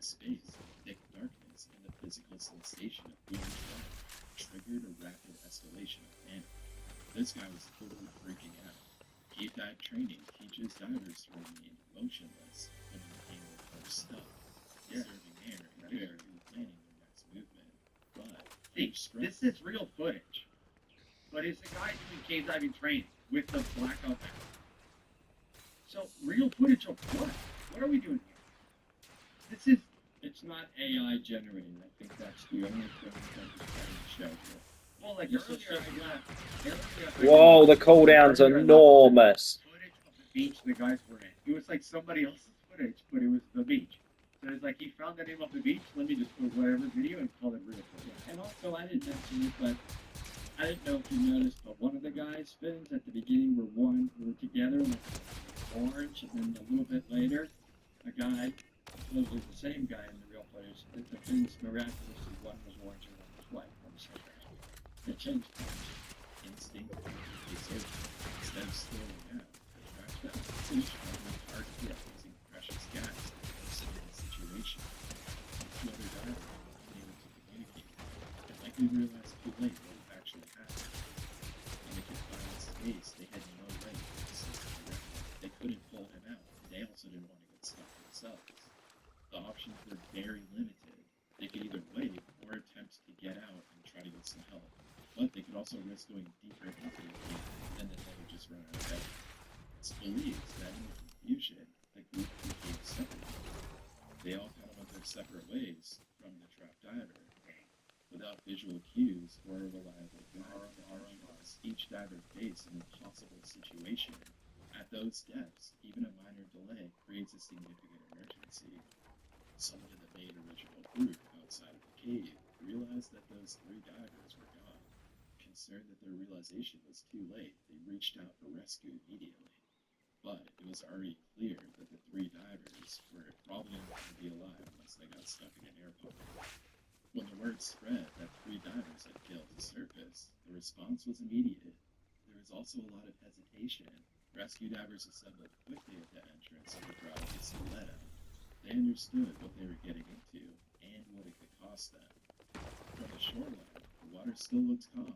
space, thick darkness, and the physical sensation of being trapped triggered a rapid escalation of panic. This guy was totally freaking out. Cave dive training teaches divers to remain motionless when in pain or stuck, conserving air and carefully planning their next movement. But This is real footage. But it's a guy doing cave diving training with the blackout back. So, real footage of what? What are we doing here? This is... It's not AI generated. I think that's the only thing that is trying to show you. Well, like This is earlier just- I left... Whoa, the cooldown's enormous. Footage of the beach the guys were in. It was like somebody else's footage, but it was the beach. So it's like he found the name of the beach, let me just put whatever video and call it real footage. And also, I didn't mention it, but I didn't know if you noticed, but one of the guys' fins at the beginning were together, like orange, and then a little bit later, a guy, supposedly the same guy in the real footage, the fins miraculously, one was orange and one was white on the same guy. They changed things. instinctively, they searched instead of slowing down. They tracked down the fish on the hard hit using precious gas to worsen the situation. The two other divers weren't able to communicate and likely realized too late what had actually happened. In the confined space, they had no way to assist directly. They couldn't pull him out. They also didn't want to get stuck themselves. The options were very limited. They could either wait or attempt to get out and try to get some help. But they could also risk going deeper into the cave, and then they would just run out of help. It's believed that in the confusion, the group became separated. They all kind of went their separate ways from the trapped diver. Without visual cues or a reliable guide, each diver faced an impossible situation. At those depths, even a minor delay creates a significant emergency. Someone in the main original group outside of the cave realized that those three divers were gone. Concerned that their realization was too late, they reached out for rescue immediately. But it was already clear that the three divers were probably not going to be alive once they got stuck in an air pocket. When the word spread that three divers had failed to surface, the response was immediate. There was also a lot of hesitation. Rescue divers assembled quickly at the entrance of the drop to see let out. They understood what they were getting into and what it could cost them. From the shoreline, the water still looked calm,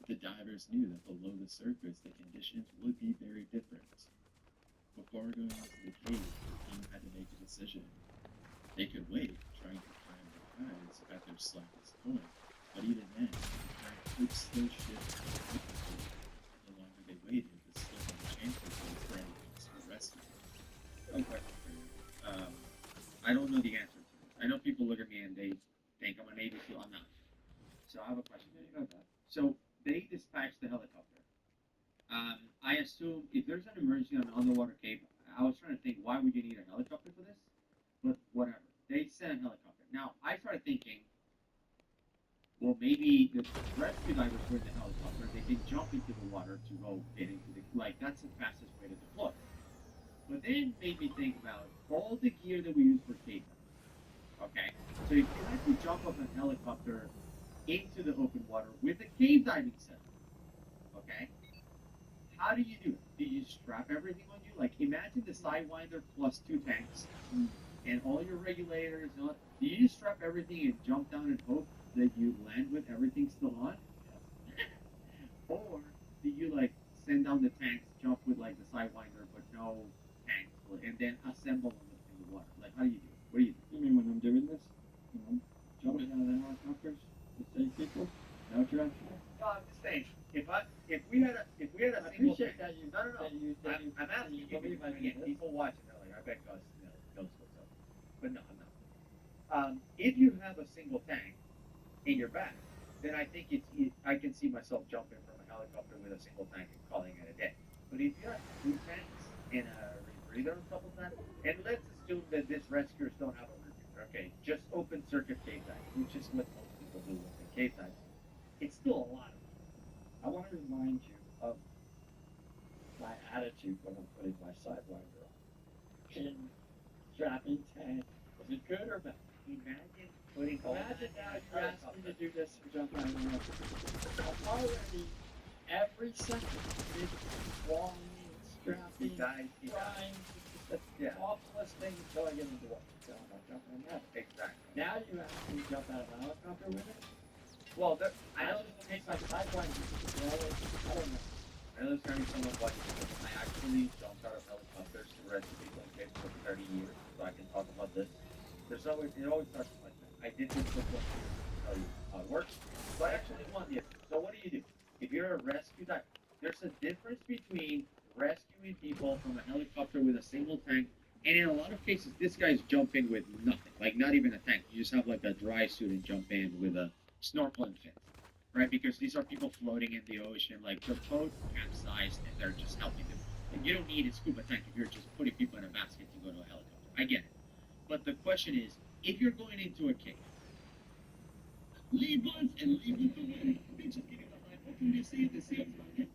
but the divers knew that below the surface the conditions would be very different. Before going into the cave, the team had to make a decision. They could wait, trying to climb the tides at their slackest point, but even then, the current could still shift quickly. The longer they waited, the slimmer the chances were for any possible rescue. One question for you. I don't know the answer to this. I know people look at me and they think I'm a Navy SEAL. I'm not. So I have a question for you. So they dispatched the helicopter. I assume if there's an emergency on an underwater cave, I was trying to think why would you need a helicopter for this? But whatever. They sent a helicopter. Now I started thinking, well maybe the rescue divers were in the helicopter. They can jump into the water to go get into the that's the fastest way to deploy. But then made me think about all the gear that we use for cave diving. Okay, so if you had to jump off a helicopter into the open water with a cave diving setup, okay, how do you do it? Do you strap everything on you? Like imagine the Sidewinder plus 2 tanks and all your regulators. Do you strap everything and jump down and hope that you land with everything still on? Or do you like send down the tanks, jump with like the Sidewinder but no tanks, and then assemble them in the water? Like how do you do it? What do you do? You mean when I'm doing this? When I'm jumping out of the helicopters to save people? Is that what you're asking me? No, I'm just saying. If we had a I single appreciate tank, that you, no. I'm asking you you believe I do again. this. People watching, they're like, I bet Gus knows what's up. But no, I'm not. If you have a single tank in your back, then I think I can see myself jumping from a helicopter with a single tank and calling it a day. But if you have 2 tanks and a rebreather a couple times, and let's assume that these rescuers don't have a rebreather, okay, just open circuit cave diving, which is what most people do when they cave dive. It's still a lot of I want to remind you of my attitude when I'm putting my Sidewinder on. Pin, strapping tank, is it good or bad? Imagine putting all Imagine that now you ask me to do this for jumping out of the water. I'm already, every second, is crawling, strapping, guys, trying. It's just the Yeah. awfulest thing until I get into the water. So I'm not jumping in that. How do you actually jump out of a helicopter with it? Well, I know it takes like 5 points. I don't know. I know this is going to be somewhat funny. I actually jumped out of helicopters to rescue people in cases for 30 years, so I can talk about this. It always starts like that. I did this before to tell you how it works. So I actually won this. So what do? If you're a rescue diver, there's a difference between rescuing people from a helicopter with a single tank, and in a lot of cases, this guy's jumping with nothing, like not even a tank. You just have like a dry suit and jump in with a snorkel and fins, right? Because these are people floating in the ocean, like the boat capsized, and they're just helping them. Like you don't need a scuba tank if you're just putting people in a basket to go to a helicopter. I get it, but the question is, if you're going into a cave, leave once and leave with the wind. Bitches getting the life. What can they say at the same time?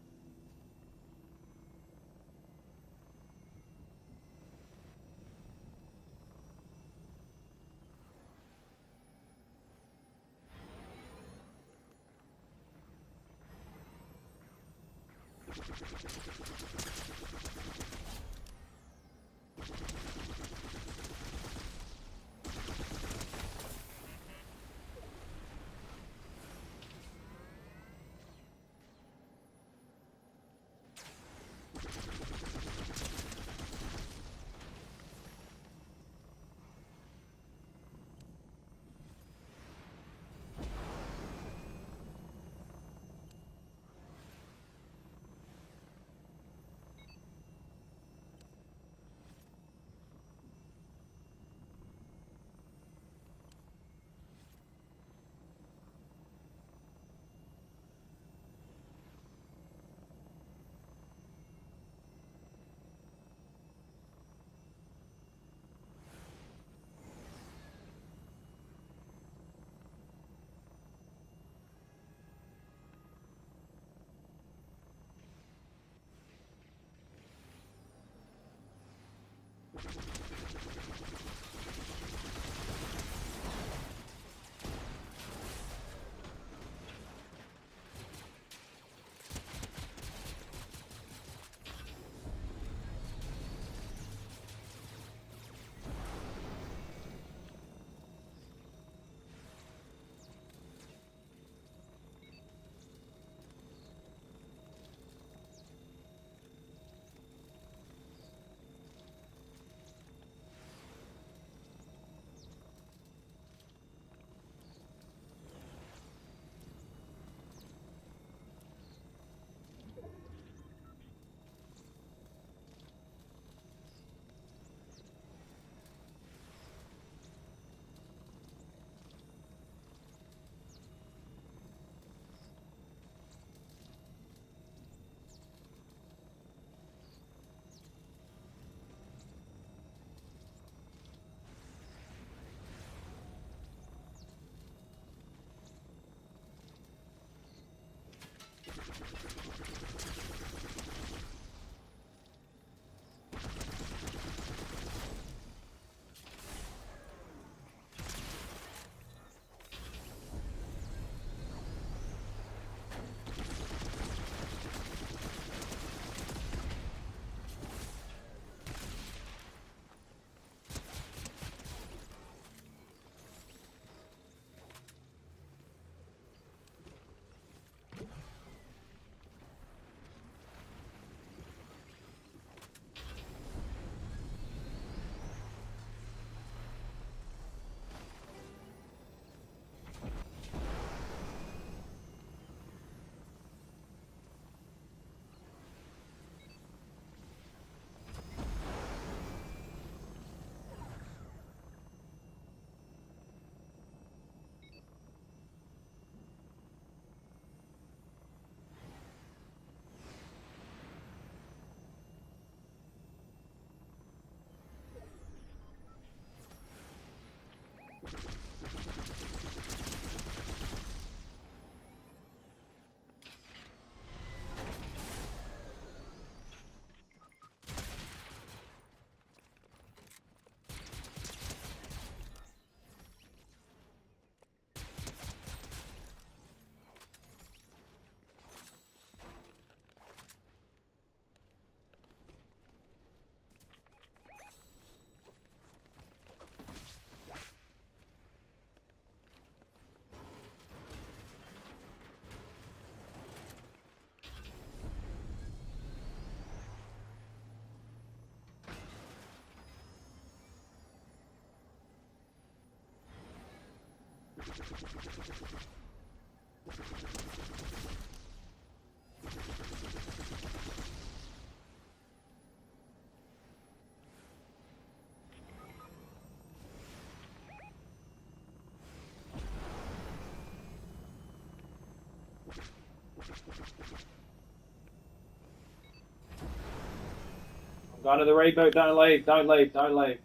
I'm going to the reboot. Don't leave. Don't leave. Don't leave.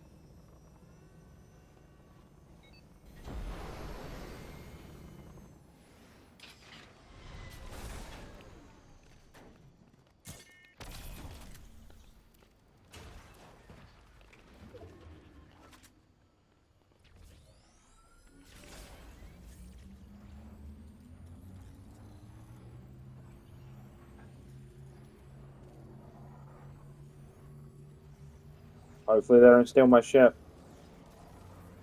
Hopefully they don't steal my ship.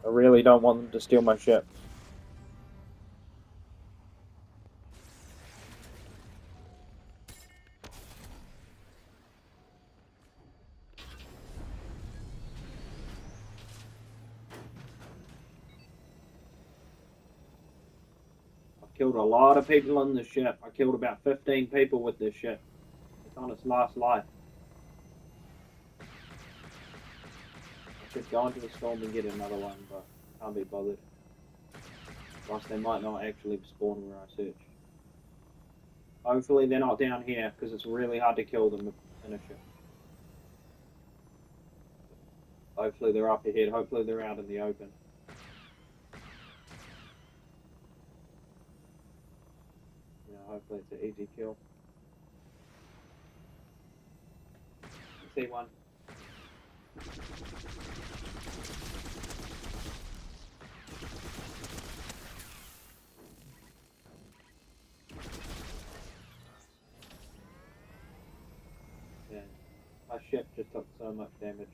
I really don't want them to steal my ship. I've killed a lot of people on this ship. I killed about 15 people with this ship. It's on its last life. I should go into the storm and get another one, but can't be bothered. Plus, they might not actually spawn where I search. Hopefully they're not down here, because it's really hard to kill them in a ship. Hopefully they're up ahead. Hopefully they're out in the open. Yeah, hopefully it's an easy kill. I see one. Yeah, my ship just took so much damage.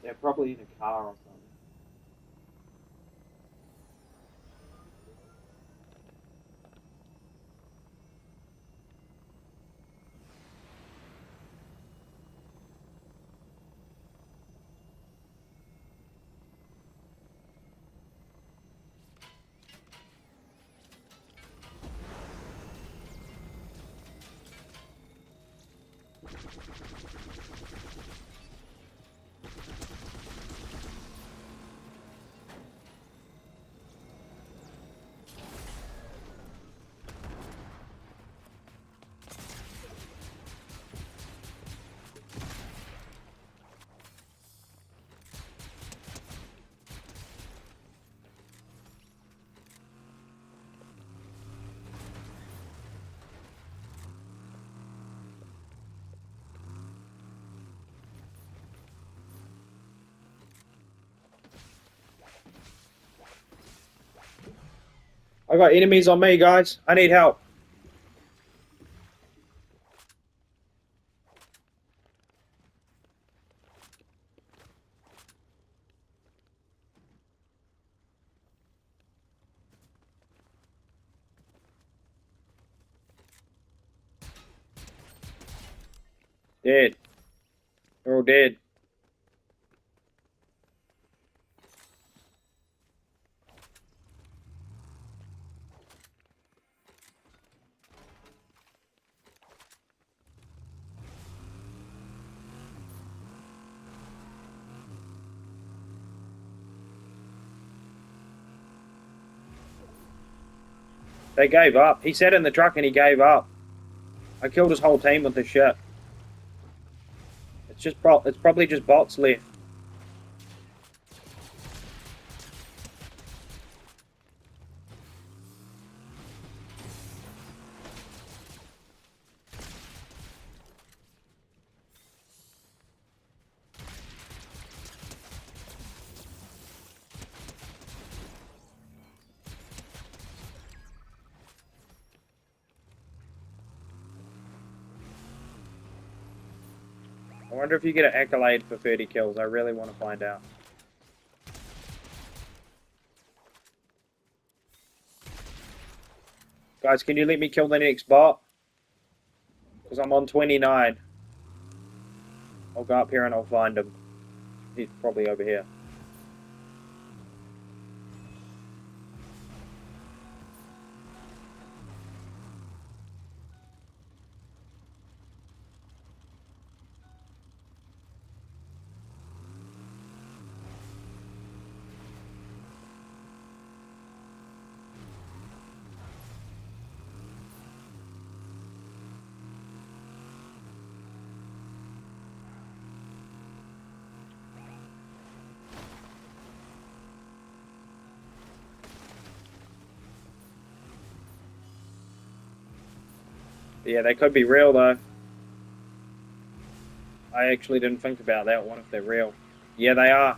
They're probably in a car or something. I got enemies on me, guys. I need help. Dead. They're all dead. They gave up. He sat in the truck and he gave up. I killed his whole team with the ship. It's probably just bots left. I wonder if you get an accolade for 30 kills. I really want to find out. Guys, can you let me kill the next bot? Because I'm on 29. I'll go up here and I'll find him. He's probably over here. Yeah, they could be real though. I actually didn't think about that one if they're real. Yeah, they are.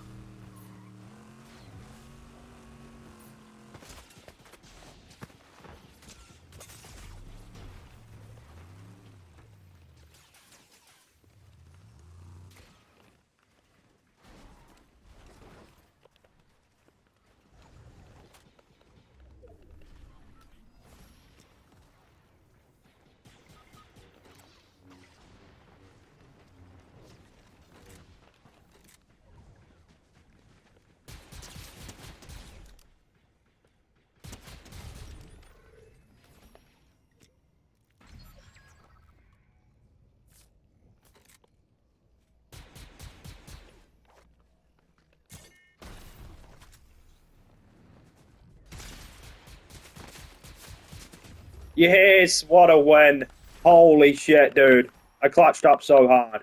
Yes, what a win. Holy shit, dude. I clutched up so hard.